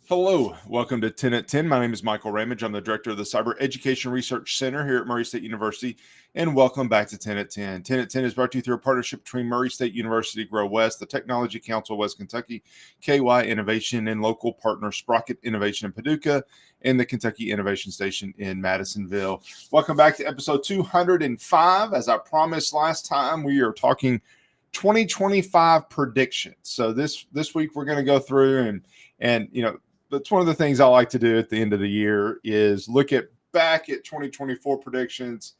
Hello, welcome to 10 at 10. My name is Michael Ramage. I'm the director of the Cyber Education Research Center here at Murray State University, and welcome back to 10 at 10. 10 at 10 is brought to you through a partnership between Murray State University Grow West, the Technology Council of West Kentucky, KY Innovation, and local partner Sprocket Innovation in Paducah, and the Kentucky Innovation Station in Madisonville. Welcome back to episode 205. As I promised last time, we are talking 2025 predictions. So this week we're going to go through and that's one of the things I like to do at the end of the year is look back at 2024 predictions,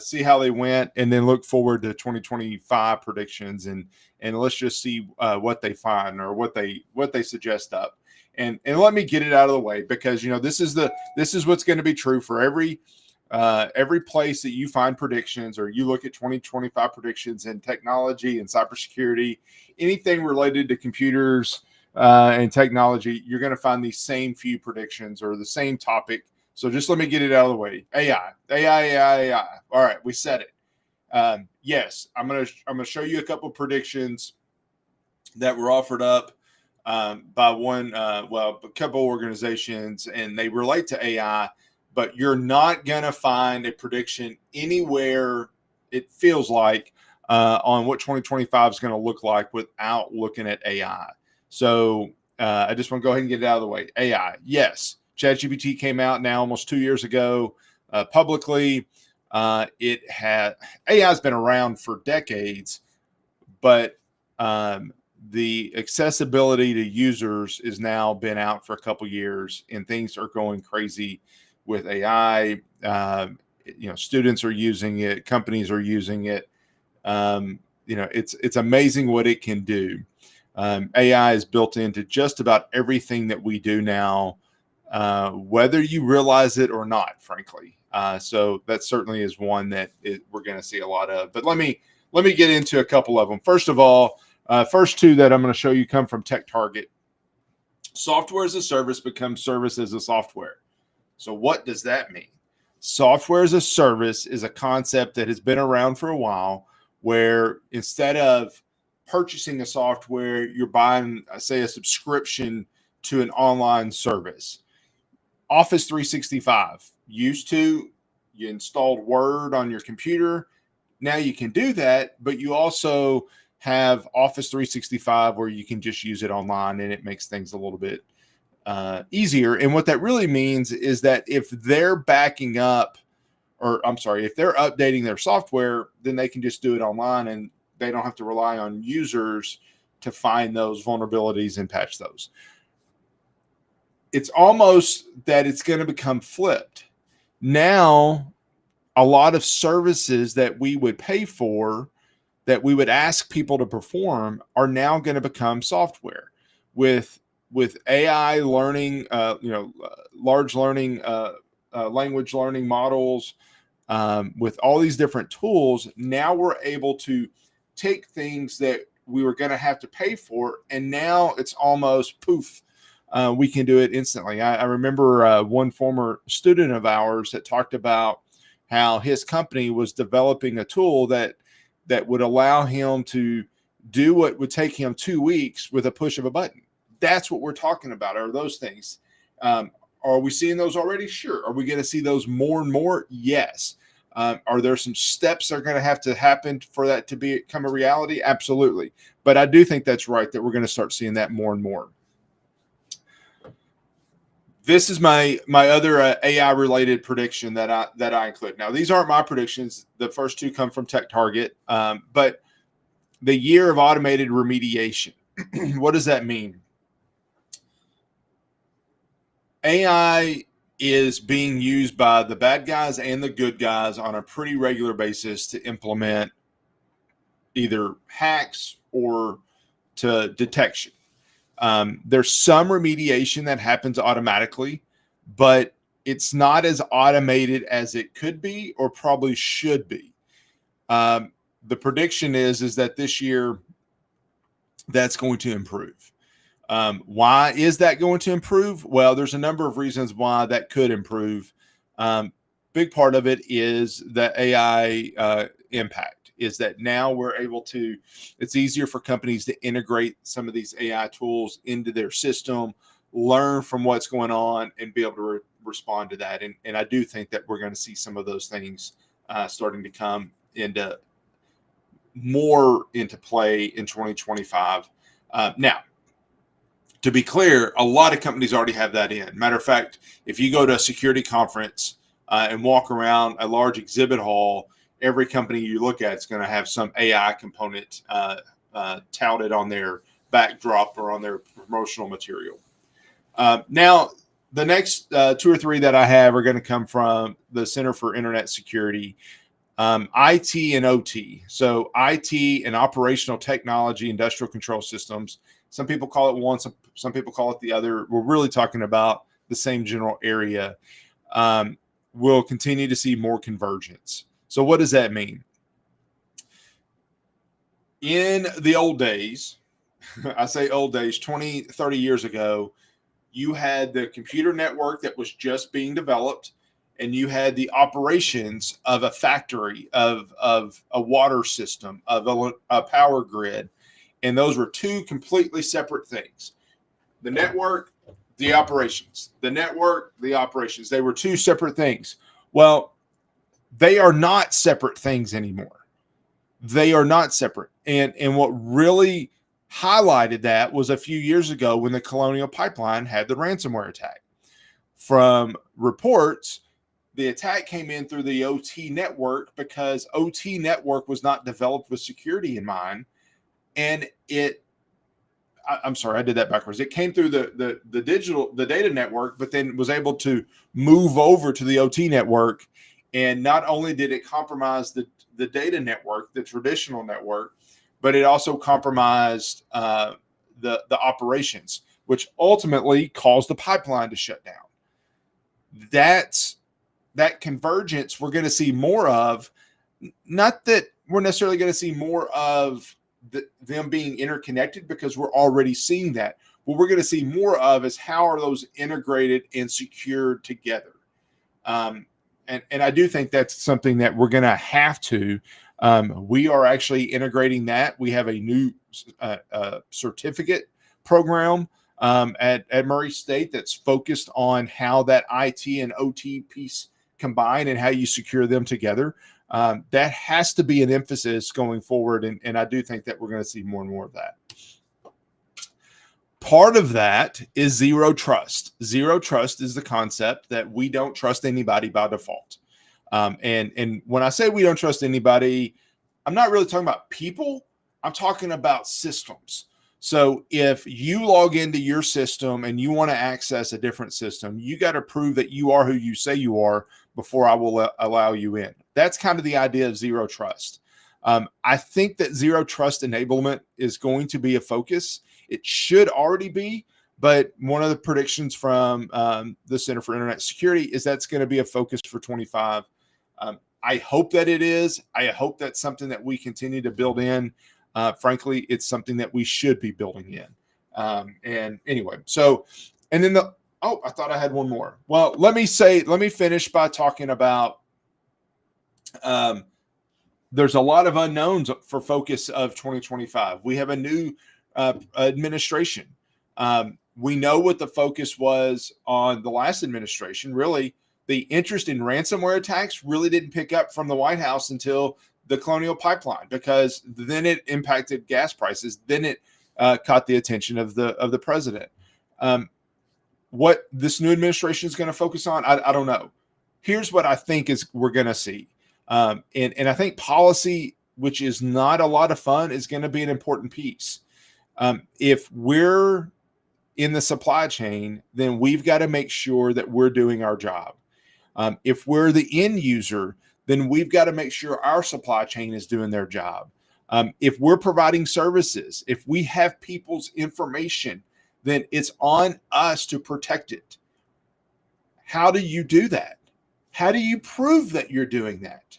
see how they went, and then look forward to 2025 predictions and let's just see what they find or what they suggest up. And let me get it out of the way because this is what's going to be true for every place that you find predictions or you look at 2025 predictions in technology and cybersecurity, anything related to computers and technology, you're going to find these same few predictions or the same topic. So just let me get it out of the way. AI. All right, we said it. Yes, I'm gonna show you a couple predictions that were offered up by a couple organizations, and they relate to AI. But you're not going to find a prediction anywhere, it feels like, on what 2025 is going to look like without looking at AI. So I just want to go ahead and get it out of the way. AI, yes. ChatGPT came out now almost 2 years ago publicly. AI has been around for decades, but the accessibility to users has now been out for a couple years, and things are going crazy with AI. Students are using it, companies are using it. It's amazing what it can do. AI is built into just about everything that we do now, whether you realize it or not, frankly. So that certainly is one that we're going to see a lot of. But let me get into a couple of them. First of all, first two that I'm going to show you come from TechTarget. Software as a service becomes service as a software. So what does that mean? Software as a service is a concept that has been around for a while, where instead of purchasing a software, you're buying, say, a subscription to an online service. Office 365 you installed Word on your computer. Now you can do that, but you also have Office 365 where you can just use it online, and it makes things a little bit easier. And what that really means is that if they're backing up, if they're updating their software, then they can just do it online, and they don't have to rely on users to find those vulnerabilities and patch those. It's almost that it's going to become flipped. Now, a lot of services that we would pay for, that we would ask people to perform, are now going to become software. With AI learning, large learning, language learning models, with all these different tools, now we're able to take things that we were going to have to pay for, and now it's almost poof. We can do it instantly. I remember one former student of ours that talked about how his company was developing a tool that would allow him to do what would take him 2 weeks with a push of a button. That's what we're talking about, are those things. Are we seeing those already? Sure. Are we going to see those more and more? Yes. Are there some steps that are going to have to happen for that to become a reality? Absolutely. But I do think that's right, that we're going to start seeing that more and more. This is my other AI related prediction that I include. Now, these aren't my predictions. The first two come from TechTarget, but the year of automated remediation. What does that mean? AI is being used by the bad guys and the good guys on a pretty regular basis to implement either hacks or to detection. There's some remediation that happens automatically, but it's not as automated as it could be or probably should be. The prediction is that this year that's going to improve. Why is that going to improve? Well, there's a number of reasons why that could improve. Big part of it is the AI impact. Is that now we're able it's easier for companies to integrate some of these AI tools into their system, learn from what's going on and be able to respond to that. And I do think that we're going to see some of those things starting to come into play in 2025. Now, to be clear, a lot of companies already have that in. Matter of fact, if you go to a security conference and walk around a large exhibit hall, every company you look at is going to have some AI component touted on their backdrop or on their promotional material. Now, the next 2 or 3 that I have are going to come from the Center for Internet Security, IT and OT. So IT and operational technology, industrial control systems. Some people call it one, some people call it the other. We're really talking about the same general area. We'll continue to see more convergence. So what does that mean? In the old days, I say old days, 20, 30 years ago, you had the computer network that was just being developed, and you had the operations of a factory, of a water system, of a power grid. And those were 2 completely separate things. The network, the operations. The network, the operations. They were 2 separate things. Well, they are not separate things anymore. They are not separate. And what really highlighted that was a few years ago when the Colonial Pipeline had the ransomware attack. From reports, the attack came in through the OT network because OT network was not developed with security in mind. And I'm sorry, I did that backwards. It came through the data network, but then was able to move over to the OT network. And not only did it compromise the data network, the traditional network, but it also compromised the operations, which ultimately caused the pipeline to shut down. That convergence we're going to see more of. Not that we're necessarily going to see more of them being interconnected, because we're already seeing that. What we're going to see more of is how are those integrated and secured together. And I do think that's something that we're going to have to. We are actually integrating that. We have a new certificate program at Murray State that's focused on how that IT and OT piece combine and how you secure them together. That has to be an emphasis going forward, and I do think that we're going to see more and more of that. Part of that is zero trust. Zero trust is the concept that we don't trust anybody by default. And when I say we don't trust anybody, I'm not really talking about people. I'm talking about systems. So if you log into your system and you want to access a different system, you got to prove that you are who you say you are before I will allow you in. That's kind of the idea of zero trust. I think that zero trust enablement is going to be a focus. It should already be, but one of the predictions from the Center for Internet Security is that's going to be a focus for 25. I hope that it is. I hope that's something that we continue to build in. Frankly, it's something that we should be building in. And anyway, so, and then I thought I had one more. Well, let me finish by talking about, there's a lot of unknowns for focus of 2025. We have a new administration. We know what the focus was on the last administration. Really, the interest in ransomware attacks really didn't pick up from the White House until the Colonial Pipeline, because then it impacted gas prices. Then it caught the attention of the president. What this new administration is going to focus on, I don't know. Here's what I think is we're going to see. And I think policy, which is not a lot of fun, is going to be an important piece. If we're in the supply chain, then we've got to make sure that we're doing our job. If we're the end user, then we've got to make sure our supply chain is doing their job. If we're providing services, if we have people's information, then it's on us to protect it. How do you do that? How do you prove that you're doing that?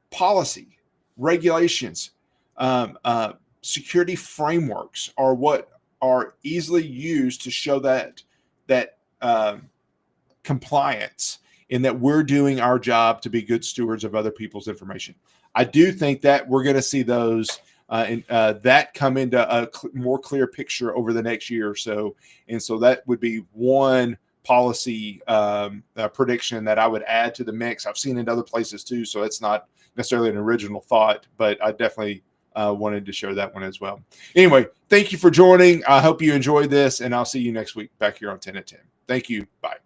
Policy, regulations, security frameworks are what are easily used to show that compliance, in that we're doing our job to be good stewards of other people's information. I do think that we're going to see those and that come into a more clear picture over the next year or so. And so that would be one policy prediction that I would add to the mix. I've seen it other places too, so it's not necessarily an original thought, but I definitely wanted to share that one as well. Anyway, thank you for joining. I hope you enjoyed this, and I'll see you next week back here on 10 at 10. Thank you. Bye.